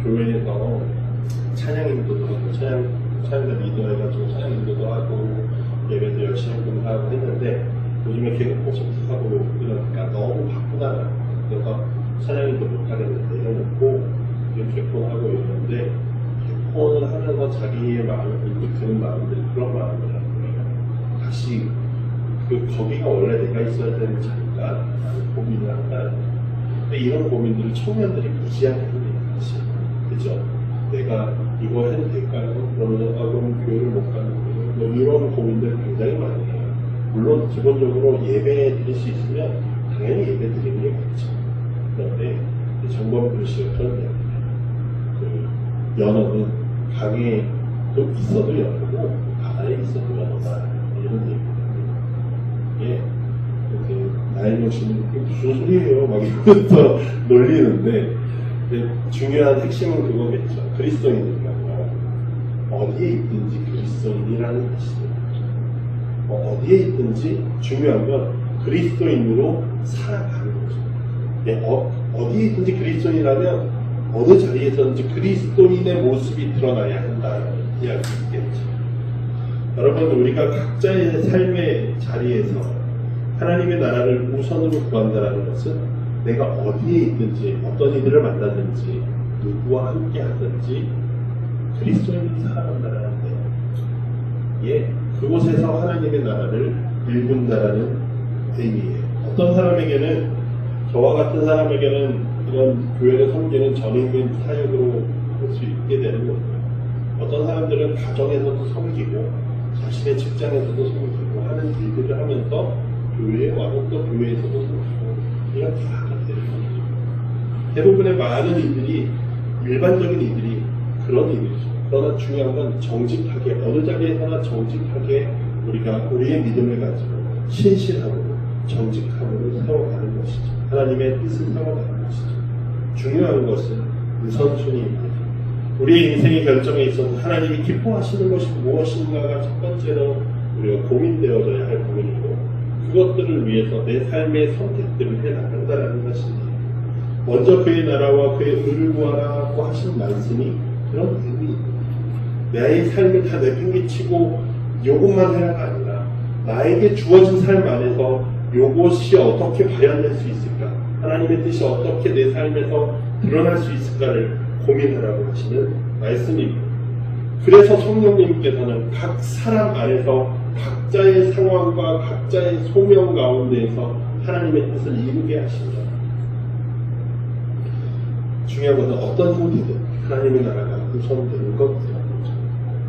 교회에서 찬양 인도도 하고 찬양자 리더해가지고 찬양 인도도 하고 예배도 열심히 공부하고 했는데 요즘에 개그 콘서트 하고 이러니까 너무 바쁘다. 그래서 찬양 인도 못하겠는데 이러놓고 지금 개콘하고 이러는데 개콘을 하면서 자기의 마음을 드는 마음들이 그런 마음을 하는 거예요. 다시 거기가 원래 내가 있어야 되는 자리가 라는 고민을 한다. 근데 이런 고민들을 청년들이 무지하게 합니다. 사실. 그죠? 내가 이거 해도 될까요? 그러면 그럼 교회를 못 가는 거예요. 뭐 이런 고민들 굉장히 많이 해요. 물론 기본적으로 예배 드릴 수 있으면 당연히 예배 드리는 게 맞죠. 그런데 정범균 씨가 그런 이야기예요. 그 연어는 강에 있어도 연어고 바다에 있어도 연어다 이런 얘기입니다. 예, 이렇게 나연영 씨는 무슨 소리예요? 막 이러면서 놀리는데 중요한 핵심은 그거겠죠. 그리스도인이라고 어디에 있든지 그리스도인이라는 것이죠. 어디에 있든지 중요한 건 그리스도인으로 살아가는 거죠. 예, 어디에 있든지 그리스도인이라면 어느 자리에서든지 그리스도인의 모습이 드러나야 한다는 이야기겠죠. 여러분, 우리가 각자의 삶의 자리에서 하나님의 나라를 우선으로 구한다는 것은 내가 어디에 있든지 어떤 이들을 만나든지 누구와 함께 하든지 그리스도인이 살아간다는 거예요. 예, 그곳에서 하나님의 나라를 일군다라는 의미예요. 어떤 사람에게는 저와 같은 사람에게는 이런 교회를 섬기는 전인민 사역으로 할 수 있게 되는 거예요. 어떤 사람들은 가정에서도 섬기고 자신의 직장에서도 섬기고 하는 일들을 하면서 교회에 와서 또 교회에서도 섬기고 이런 다 하게 되는 거죠. 대부분의 많은 이들이 일반적인 이들이 그런 이들이죠. 그러나 중요한 건 정직하게 어느 자리에서나 정직하게 우리가 우리의 믿음을 가지고 신실하고 정직함으로 세워가는 것이죠. 하나님의 뜻을 세워가는 것이죠. 중요한 것은 우선순위입니다. 우리의 인생의 결정에 있어서 하나님이 기뻐하시는 것이 무엇인가가 첫 번째로 우리가 고민되어져야 할 부분이고 그것들을 위해서 내 삶의 선택들을 해나간다는 것입니다. 먼저 그의 나라와 그의 의를 구하라고 하신 말씀이 그런 의미입니다. 나의 삶을 다 내팽개치고 요것만 해라가 아니라 나에게 주어진 삶 안에서 요것이 어떻게 발현될 수 있을까? 하나님의 뜻이 어떻게 내 삶에서 드러날 수 있을까를 고민하라고 하시는 말씀입니다. 그래서 성령님께서는 각 사람 안에서 각자의 상황과 각자의 소명 가운데에서 하나님의 뜻을 이루게 하십니다. 중요한 것은 어떤 형태든 하나님의 나라가 우선되는 것이라는 거죠.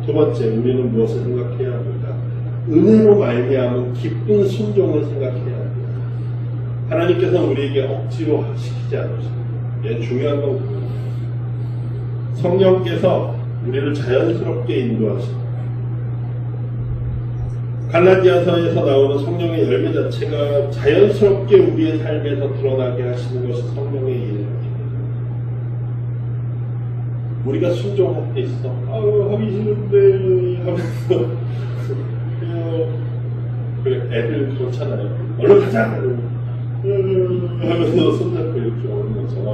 두 번째, 우리는 무엇을 생각해야 합니까? 은혜로 말미암은 기쁜 순종을 생각해야 합니다. 하나님께서는 우리에게 억지로 시키지 않으십니다. 예, 중요한 건 그겁니다. 성령께서 우리를 자연스럽게 인도하십니다. 갈라디아서에서 나오는 성령의 열매 자체가 자연스럽게 우리의 삶에서 드러나게 하시는 것이 성령의 일입니다. 우리가 순종할 때 있어. 아유, 하기 싫은데 하면서 그래, 애들 그렇잖아요. 얼른 가자! 하면서 손잡고 이렇게 오는 것처럼.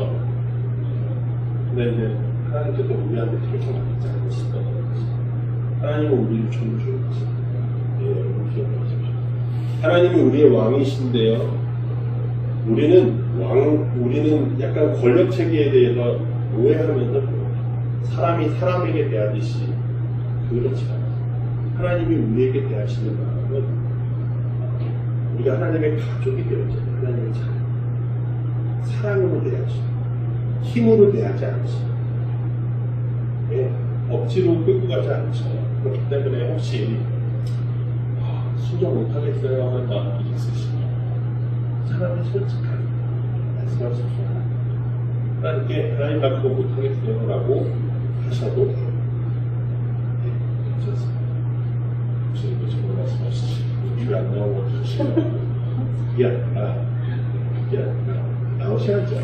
근데 이제 하나님께서 우리한테 그렇게 말하지 않으시다. 하나님은 우리를 존중하십니다. 예, 여러분 기억하십시오. 하나님은 우리의 왕이신데요. 우리는 약간 권력 체계에 대해서 오해하면서 사람이 사람에게 대하듯이 그렇지 않아요. 하나님이 우리에게 대하시는 마음은 우리가 하나님의 가족이 되었잖아요. 하나님의 자녀. 사랑으로 대하시고 힘으로 대하지 않으시고 예, 억지로 끌고 가지 않으셔요. 그렇기 때문에 혹시 순종 못하겠어요 하는 마음이 있으시면 차라리 솔직하게 말씀하십시오. 하나님께 하나님 나 그거 못하겠어요 라고 하셔도 돼요. 네, 괜찮습니다. 혹시 이거 지금 말씀하시지 귀 안 나오고 나오셔야죠.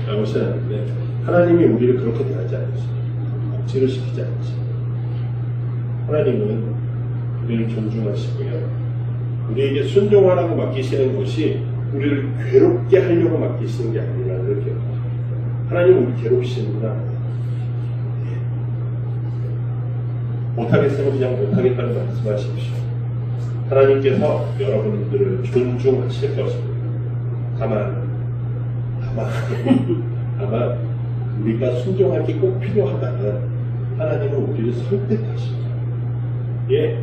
나오셔야 하는데 하나님이 우리를 그렇게 대하지 않으시고 억지로 시키지 않으시고 하나님은 우리를 존중하시고요. 우리에게 순종하라고 맡기시는 것이 우리를 괴롭게 하려고 맡기시는 게 아니라는 걸 기억합니다. 하나님은 우리 괴롭히시는구나. 못하겠으면 그냥 못하겠다는 말씀하십시오. 하나님께서 여러분들을 존중하실 것입니다. 다만 우리가 순종할 게 꼭 필요하다면 하나님은 우리를 설득하십니다. 예,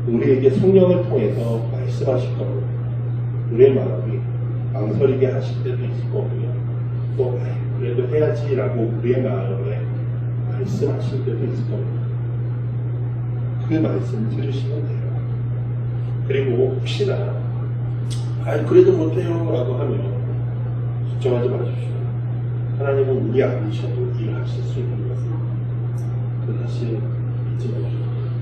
우리에게 성령을 통해서 말씀하실 겁니다. 우리의 마음이 망설이게 하실 때도 있을 거고요. 또 그래도 해야지라고 우리의 마음에 말씀하실 때도 있을 겁니다. 그 말씀 들으시면 돼요. 그리고 혹시나 그래도 못해요 라고 하면 걱정하지 마십시오. 하나님은 우리 아니셔도 일하실 수 있는 것입니다. 그 사실 잊지 마십시오.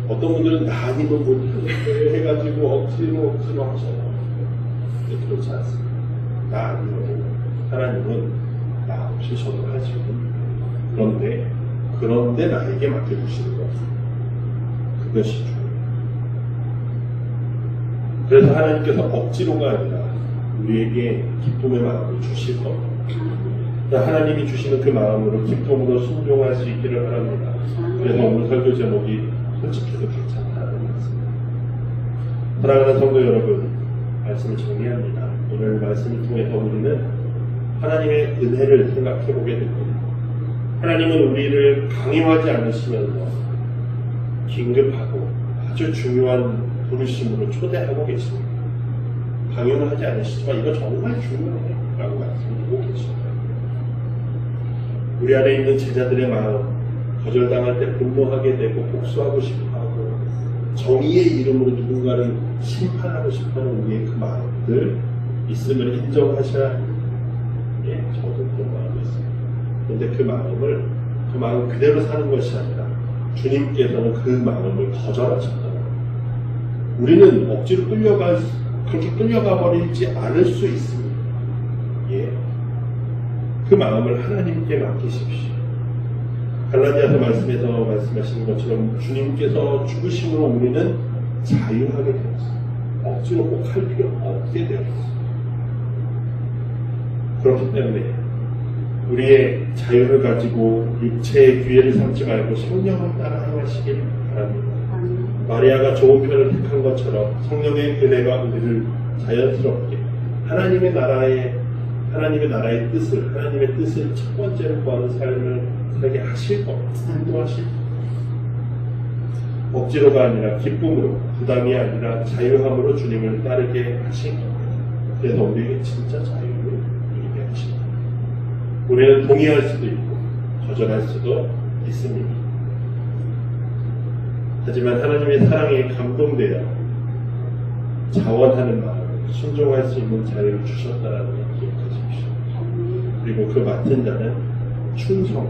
어떤 분들은 나 아니면 못하는데 해가지고 억지로 하셔요. 그렇지 않습니다. 나 아니면 하나님은 나 없이 저도 하시고 그런데 나에게 맡겨주시는 것 그것이 중요해요. 그래서 하나님께서 억지로가 아니라 우리에게 기쁨의 마음을 주실 겁니다. 하나님이 주시는 그 마음으로 기쁨으로 순종할 수 있기를 바랍니다. 그래서 오늘 설교 제목이 솔직해도 괜찮다는 말씀입니다. 사랑하는 성도 여러분, 말씀을 정리합니다. 오늘 말씀을 통해서 우리는 하나님의 은혜를 생각해 보게 됩니다. 하나님은 우리를 강요하지 않으시면서 긴급하고 아주 중요한 부르심으로 초대하고 계십니다. 강요는 하지 않으시지만 이거 정말 중요해 라고 말씀드리고 계십니다. 우리 안에 있는 제자들의 마음, 거절당할 때 분노하게 되고 복수하고 싶어하고 정의의 이름으로 누군가를 심판하고 싶어하는 우리의 그 마음들 있음을 인정하셔야 합니다. 예, 저도 그런 마음이 있습니다. 그런데 그 마음 그대로 사는 것이 아니라 주님께서는 그 마음을 거절하셨다. 우리는 억지로 그렇게 끌려가 버리지 않을 수 있습니다. 예. 그 마음을 하나님께 맡기십시오. 갈라디아서 말씀에서 말씀하시는 것처럼 주님께서 죽으심으로 우리는 자유하게 되었습니다. 억지로 꼭 할 필요 없게 되었습니다. 그렇기 때문에 우리의 자유를 가지고 육체의 기회를 삼지 말고 성령을 따라 행하시길 바랍니다. 마리아가 좋은 편을 택한 것처럼 성령의 은혜가 우리를 자연스럽게 하나님의 나라의 뜻을, 하나님의 뜻을 첫 번째로 구하는 삶을 살게 하실 겁니다. 인도하실 겁니다. 억지로가 아니라 기쁨으로, 부담이 아니라 자유함으로 주님을 따르게 하신 겁니다. 그래서 우리에게 진짜 자유를 누리게 하신 겁니다. 우리는 동의할 수도 있고 거절할 수도 있습니다. 하지만 하나님의 사랑에 감동되어 자원하는 마음을 순종할 수 있는 자유를 주셨다는 걸 기억하십시오. 그리고 그 맡은 자는 충성,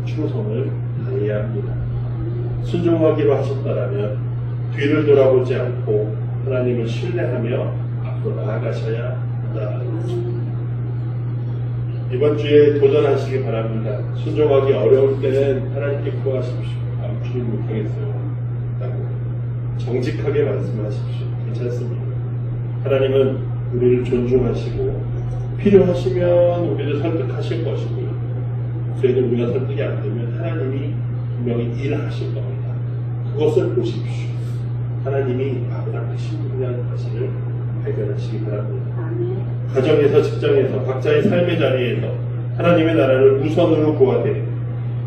충성을 다해야 합니다. 순종하기로 하셨다라면 뒤를 돌아보지 않고 하나님을 신뢰하며 앞으로 나아가셔야 한다. 이번 주에 도전하시기 바랍니다. 순종하기 어려울 때는 하나님께 구하십시오. 주님 못하겠어요. 라고 정직하게 말씀하십시오. 괜찮습니다. 하나님은 우리를 존중하시고 필요하시면 우리를 설득하실 것이고요. 저희는 우리가 설득이 안 되면 하나님이 분명히 일하실 겁니다. 그것을 보십시오. 하나님이 아무나 크신 분이라는 사실을 발견하시기 바랍니다. 가정에서, 직장에서, 각자의 삶의 자리에서 하나님의 나라를 우선으로 구하되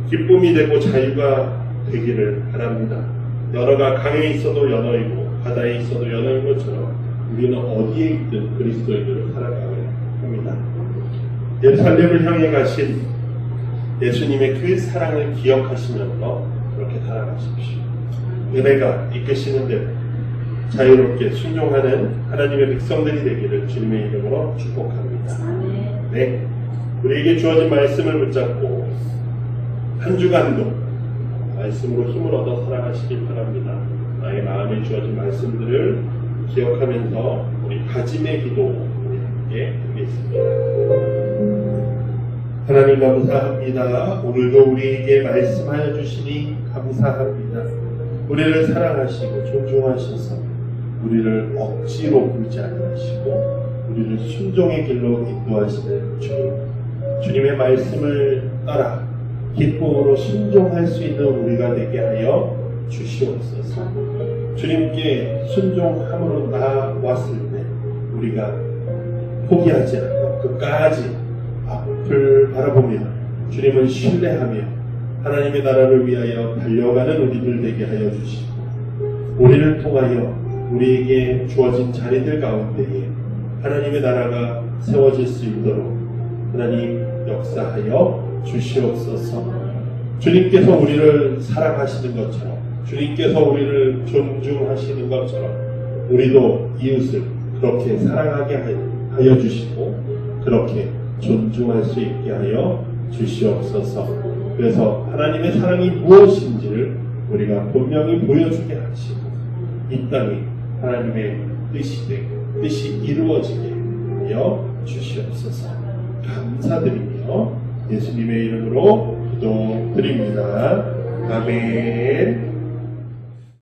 기쁨이 되고 자유가 되기를 바랍니다. 너러가 강에 있어도 연어이고 바다에 있어도 연어인 것처럼 우리는 어디에 있든 그리스도인으로 살아가야 합니다. 예루살렘을 향해 가신 예수님의 그 사랑을 기억하시면서 그렇게 살아가십시오. 은혜가 이끄시는 대로 자유롭게 순종하는 하나님의 백성들이 되기를 주님의 이름으로 축복합니다. 네, 우리에게 주어진 말씀을 붙잡고 한 주간도 말씀으로 힘을 얻어 살아가시길 바랍니다. 나의 마음에 주어진 말씀들을 기억하면서 우리 가짐의 기도 우리 함께 드리겠습니다. 하나님 감사합니다. 오늘도 우리에게 말씀하여 주시니 감사합니다. 우리를 사랑하시고 존중하셔서 우리를 억지로 굴지 않으시고 우리를 순종의 길로 인도하시는 주님, 주님의 말씀을 따라 기쁨으로 순종할 수 있는 우리가 되게 하여 주시옵소서. 주님께 순종함으로 나왔을 때 우리가 포기하지 않고 끝까지 앞을 바라보며 주님을 신뢰하며 하나님의 나라를 위하여 달려가는 우리들 되게 하여 주시고 우리를 통하여 우리에게 주어진 자리들 가운데에 하나님의 나라가 세워질 수 있도록 하나님 역사하여 주시옵소서. 주님께서 우리를 사랑하시는 것처럼 주님께서 우리를 존중하시는 것처럼 우리도 이웃을 그렇게 사랑하게 하여 주시고 그렇게 존중할 수 있게 하여 주시옵소서. 그래서 하나님의 사랑이 무엇인지를 우리가 분명히 보여주게 하시고 이 땅에 하나님의 뜻이 이루어지게 하여 주시옵소서. 감사드리며 예수님의 이름으로 기도드립니다. 아멘.